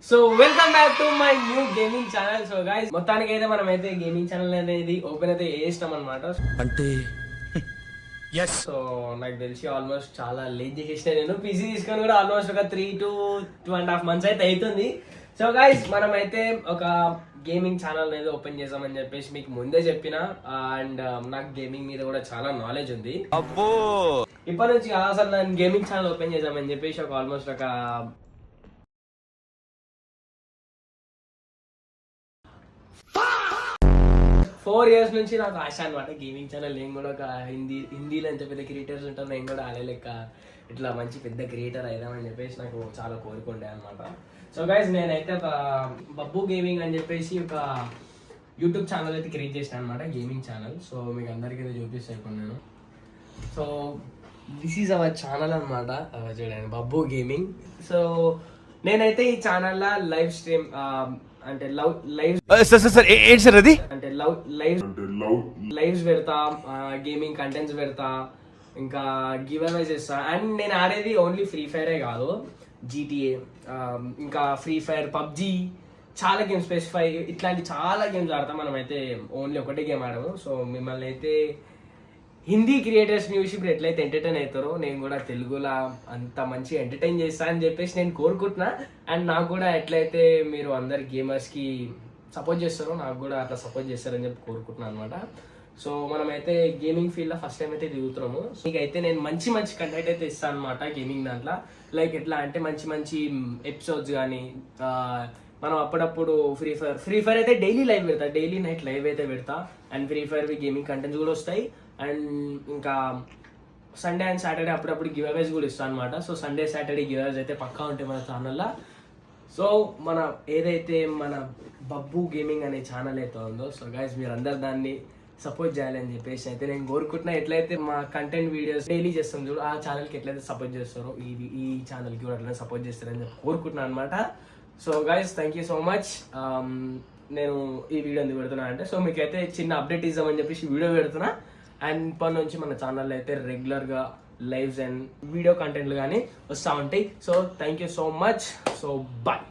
So welcome back to my new gaming channel. So guys మొత్తానికి అయితే మనం అయితే గేమింగ్ ఛానల్ అనేది ఓపెన్ అయితే చేసినాం అనమాట. అంటే సో నాకు తెలిసి ఆల్మోస్ట్ చాలా లేట్ చేసేసిన. నేను పీసీ తీసుకొని కూడా ఆల్మోస్ట్ ఒక 3 to 2.5 months అయితే అవుతుంది. సో గైస్ మనం అయితే ఒక గేమింగ్ ఛానల్ అనేది ఓపెన్ చేసామని చెప్పేసి మీకు ముందే చెప్పిన. అండ్ నాకు గేమింగ్ మీద కూడా చాలా నాలెడ్జ్ ఉంది. ఇప్పటి నుంచి అసలు నేను గేమింగ్ ఛానల్ ఓపెన్ చేసామని చెప్పేసి ఒక ఆల్మోస్ట్ ఒక 4 years నుంచి నాకు ఆశ అనమాట గేమింగ్ ఛానల్. నేను కూడా ఒక హిందీలో ఎంత పెద్ద క్రియేటర్స్ ఉంటారో నేను కూడా అలా లెక్క ఇట్లా మంచి పెద్ద క్రియేటర్ అయిదామని చెప్పేసి నాకు చాలా కోరుకుండే అనమాట. సో గైస్ నేనైతే ఒక బబ్బు గేమింగ్ అని చెప్పేసి ఒక యూట్యూబ్ ఛానల్ అయితే క్రియేట్ చేశాను అనమాట, గేమింగ్ ఛానల్. సో మీకు అందరికీ అయితే చూపిస్తాను ఇప్పుడు నేను. So this is our channel అనమాట, చూడండి బబ్బు గేమింగ్. సో నేనైతే ఈ ఛానల్లో లైవ్ స్ట్రీమ్ అంటే లైవ్స్ పెడతా, గేమింగ్ కంటెంట్స్ పెడతా, ఇంకా గివ్ అవేస్ చేస్తా. అండ్ నేను ఆడేది ఓన్లీ ఫ్రీ ఫైరే కాదు, GTA, ఇంకా ఫ్రీ ఫైర్, పబ్జీ, చాలా గేమ్స్, స్పెసిఫై ఇట్లాంటి చాలా గేమ్స్ ఆడతాం. మనం అయితే ఓన్లీ ఒకటే గేమ్ ఆడము. సో మిమ్మల్ని అయితే హిందీ క్రియేటర్స్ చూసి ఇప్పుడు ఎట్లయితే ఎంటర్టైన్ అవుతారో నేను కూడా తెలుగులో అంత మంచి ఎంటర్టైన్ చేస్తా అని చెప్పేసి నేను కోరుకుంటున్నా. అండ్ నాకు కూడా ఎట్లయితే మీరు అందరు గేమర్స్కి సపోర్ట్ చేస్తారో నాకు కూడా అట్లా సపోర్ట్ చేస్తారని చెప్పి కోరుకుంటున్నాను అనమాట. సో మనమైతే గేమింగ్ ఫీల్డ్లో ఫస్ట్ టైం అయితే దిగుతున్నాము. మీకైతే నేను మంచి మంచి కంటెంట్ అయితే ఇస్తాను అనమాట గేమింగ్ దాంట్లో. లైక్ ఎట్లా అంటే మంచి మంచి ఎపిసోడ్స్ కానీ, మనం అప్పుడప్పుడు ఫ్రీ ఫైర్ అయితే డైలీ లైవ్ పెడతా, డైలీ నైట్ లైవ్ అయితే పెడతా. And free fire gaming contents కూడా వస్తాయి. అండ్ ఇంకా సండే అండ్ సాటర్డే అప్పుడప్పుడు గివ్ అవేస్ కూడా ఇస్తాను అనమాట. సో సండే సాటర్డే గివ్ అవేస్ అయితే పక్కా ఉంటాయి మన ఛానల్లో. సో మన ఏదైతే మన బబ్బు గేమింగ్ అనే ఛానల్ అయితే ఉందో, సో గైస్ మీరు అందరు దాన్ని సపోర్ట్ చేయాలని చెప్పేసి అయితే నేను కోరుకుంటున్నా. ఎట్లయితే మా కంటెంట్ వీడియోస్ డైలీ చేస్తాం చూడు, ఆ ఛానల్కి ఎట్లయితే సపోర్ట్ చేస్తారో ఈ ఛానల్కి కూడా అట్లనే సపోర్ట్ చేస్తారని చెప్పి కోరుకుంటున్నాను అనమాట. So guys thank you so much. నేను ఈ వీడియో ఎందుకు పెడుతున్నా అంటే, సో మీకైతే చిన్న అప్డేట్ ఇద్దామని చెప్పేసి వీడియో పెడుతున్నా. అండ్ ఇప్పటి నుంచి మన ఛానల్లో అయితే రెగ్యులర్గా లైవ్స్ అండ్ వీడియో కంటెంట్లు కానీ వస్తూ ఉంటాయి. So thank you so much. So bye.